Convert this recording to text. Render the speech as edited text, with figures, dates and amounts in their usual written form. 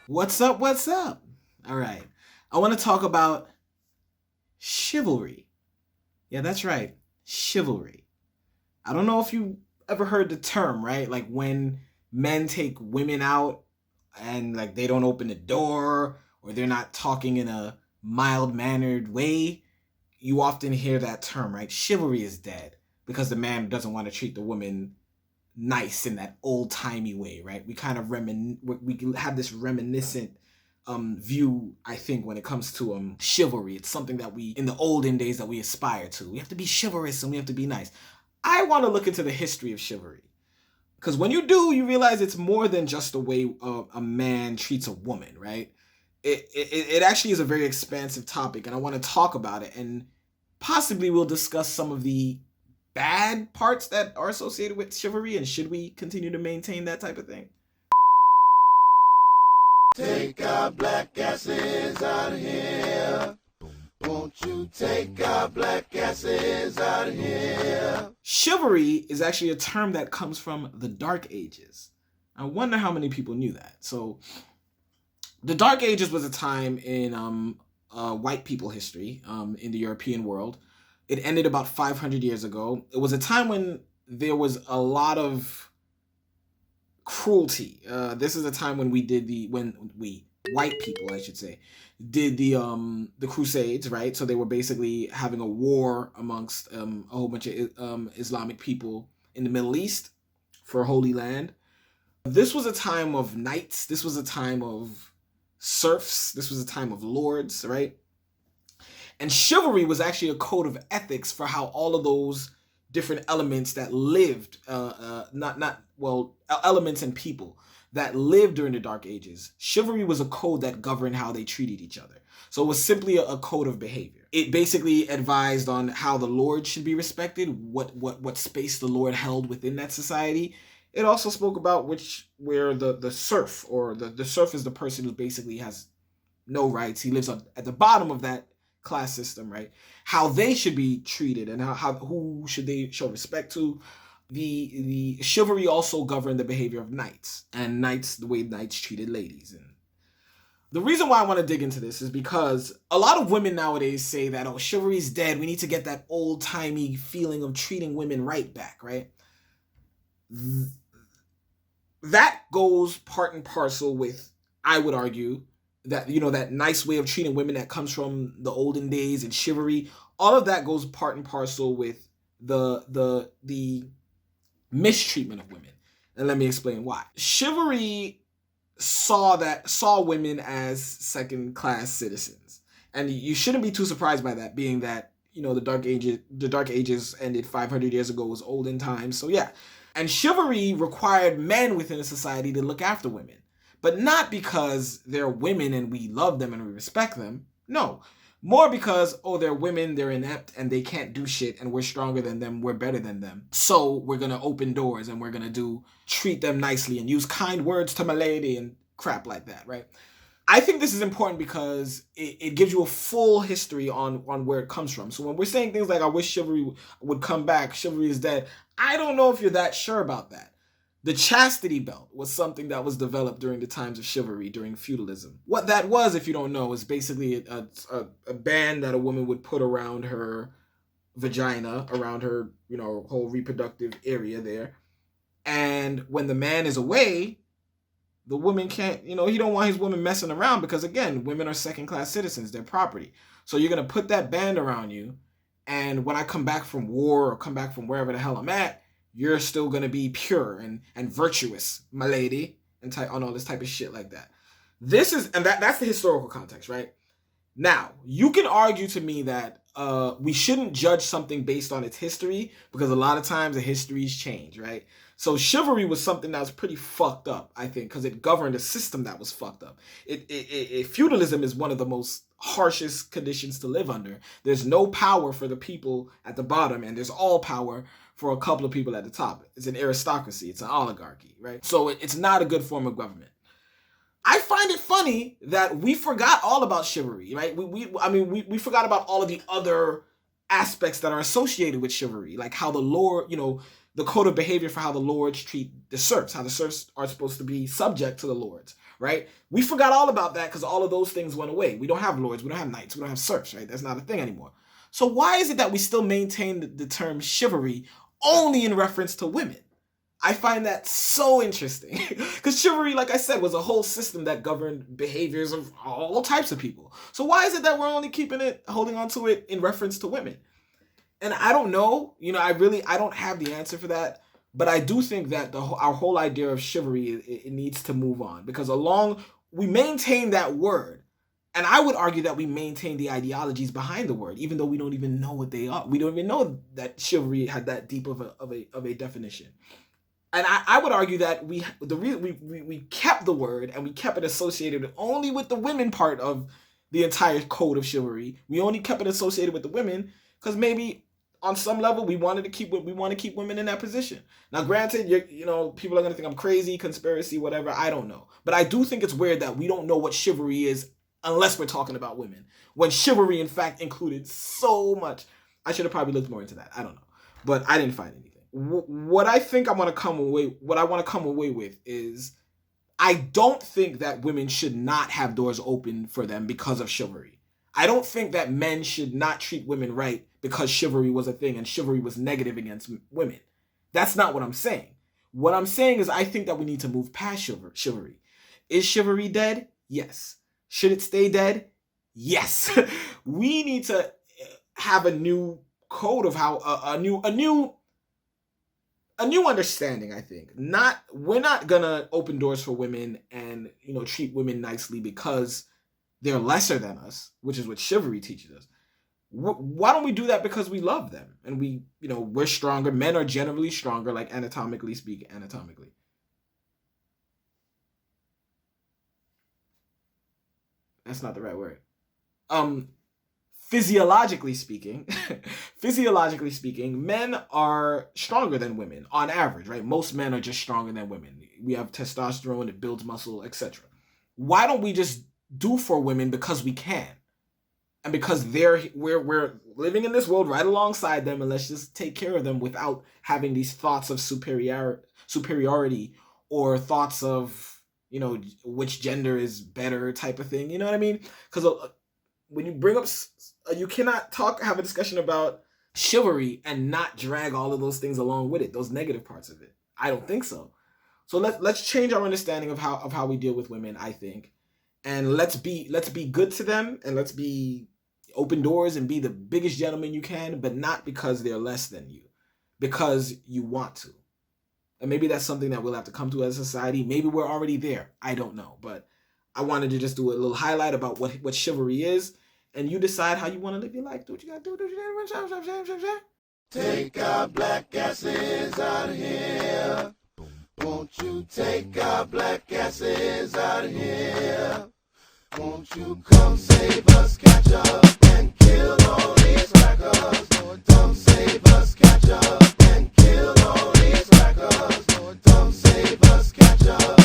What's up? What's up? All right. I want to talk about chivalry. Yeah, that's right. Chivalry. I don't know if you ever heard the term, right? Like when men take women out and like they don't open the door or they're not talking in a mild mannered way, you often hear that term, right? Chivalry is dead because the man doesn't want to treat the woman nice in that old timey way, right? We kind of we have this reminiscent view, I think, when it comes to chivalry. It's something that we in the olden days that we aspire to. We have to be chivalrous and we have to be nice. I want to look into the history of chivalry because when you do, you realize it's more than just the way a man treats a woman, right? It actually is a very expansive topic, and I want to talk about it, and possibly we'll discuss some of the bad parts that are associated with chivalry, and should we continue to maintain that type of thing? Take our black asses out of here. Won't you take our black asses out of here? Chivalry is actually a term that comes from the Dark Ages. I wonder how many people knew that. So, the Dark Ages was a time in white people history in the European world. It ended about 500 years ago. It was a time when there was a lot of cruelty. This is a time when white people, I should say, did the Crusades, right? So they were basically having a war amongst a whole bunch of Islamic people in the Middle East for Holy Land. This was a time of knights. This was a time of serfs. This was a time of lords, right? And chivalry was actually a code of ethics for how all of those different elements that lived, elements and people that lived during the Dark Ages. Chivalry was a code that governed how they treated each other. So it was simply a code of behavior. It basically advised on how the Lord should be respected, what space the Lord held within that society. It also spoke about where the serf, or the serf is the person who basically has no rights. He lives at the bottom of that class system, right? How they should be treated and who should they show respect to. The chivalry also governed the behavior of knights, and the way knights treated ladies. And the reason why I want to dig into this is because a lot of women nowadays say that, oh, chivalry's dead. We need to get that old-timey feeling of treating women right back, right? That goes part and parcel with, I would argue, that, that nice way of treating women that comes from the olden days and chivalry. All of that goes part and parcel with the mistreatment of women. And let me explain why. Chivalry saw women as second-class citizens. And you shouldn't be too surprised by that, being that, the Dark Ages ended 500 years ago, was olden times. So yeah. And chivalry required men within a society to look after women. But not because they're women and we love them and we respect them. No. More because, they're women, they're inept, and they can't do shit, and we're stronger than them, we're better than them. So we're going to open doors, and we're going to treat them nicely and use kind words to my lady and crap like that, right? I think this is important because it gives you a full history on where it comes from. So when we're saying things like, I wish chivalry would come back, chivalry is dead, I don't know if you're that sure about that. The chastity belt was something that was developed during the times of chivalry, during feudalism. What that was, if you don't know, is basically a band that a woman would put around her vagina, around her, whole reproductive area there. And when the man is away, the woman can't, he don't want his woman messing around because, again, women are second-class citizens. They're property. So you're going to put that band around you, and when I come back from war or come back from wherever the hell I'm at, you're still going to be pure and virtuous, my lady, and on all this type of shit like that. That's the historical context, right? Now, you can argue to me that we shouldn't judge something based on its history because a lot of times the histories change, right? So chivalry was something that was pretty fucked up, I think, because it governed a system that was fucked up. Feudalism is one of the most harshest conditions to live under. There's no power for the people at the bottom, and there's all power for a couple of people at the top. It's an aristocracy. It's an oligarchy, right? So it's not a good form of government. I find it funny that we forgot all about chivalry, right? We forgot about all of the other aspects that are associated with chivalry, like how the lord, the code of behavior for how the lords treat the serfs, how the serfs are supposed to be subject to the lords, right? We forgot all about that because all of those things went away. We don't have lords, we don't have knights, we don't have serfs, right? That's not a thing anymore. So why is it that we still maintain the term chivalry only in reference to women? I find that so interesting because chivalry, like I said, was a whole system that governed behaviors of all types of people. So why is it that we're only holding on to it in reference to women? And I don't know, I don't have the answer for that, but I do think that our whole idea of chivalry, it needs to move on because we maintain that word, and I would argue that we maintain the ideologies behind the word, even though we don't even know what they are. We don't even know that chivalry had that deep of a definition. And I would argue that we kept the word and we kept it associated only with the women part of the entire code of chivalry. We only kept it associated with the women because maybe on some level we want to keep women in that position. Now, granted, people are gonna think I'm crazy, conspiracy, whatever. I don't know, but I do think it's weird that we don't know what chivalry is unless we're talking about women. When chivalry, in fact, included so much. I should have probably looked more into that. I don't know, but I didn't find anything. What I want to come away with is I don't think that women should not have doors open for them because of chivalry. I don't think that men should not treat women right because chivalry was a thing and chivalry was negative against women. That's not what I'm saying. What I'm saying is I think that we need to move past chivalry. Is chivalry dead? Yes. Should it stay dead? Yes. We need to have a new code of how a new understanding, I think. We're not gonna open doors for women and treat women nicely because they're lesser than us, which is what chivalry teaches us. Why don't we do that because we love them and we're stronger. Men are generally stronger, like anatomically speaking. That's not the right word. Physiologically speaking, men are stronger than women on average, right? Most men are just stronger than women. We have testosterone, it builds muscle, etc. Why don't we just do for women because we can? And because we're living in this world right alongside them, and let's just take care of them without having these thoughts of superiority or thoughts of, which gender is better type of thing. You know what I mean? Because when you bring up, you cannot have a discussion about chivalry and not drag all of those things along with it, those negative parts of it. I don't think so. So let's change our understanding of how we deal with women, I think. And let's be good to them, and let's be open doors and be the biggest gentleman you can, but not because they're less than you, because you want to. And maybe that's something that we'll have to come to as a society. Maybe we're already there. I don't know. But I wanted to just do a little highlight about what chivalry is, and you decide how you want to live your life. Do what you got to do. Take our black asses out of here. Won't you take our black asses out of here? Won't you come save us, catch up and kill all these crackers? Come save us, catch up and kill all these crackers. Come save us, catch up.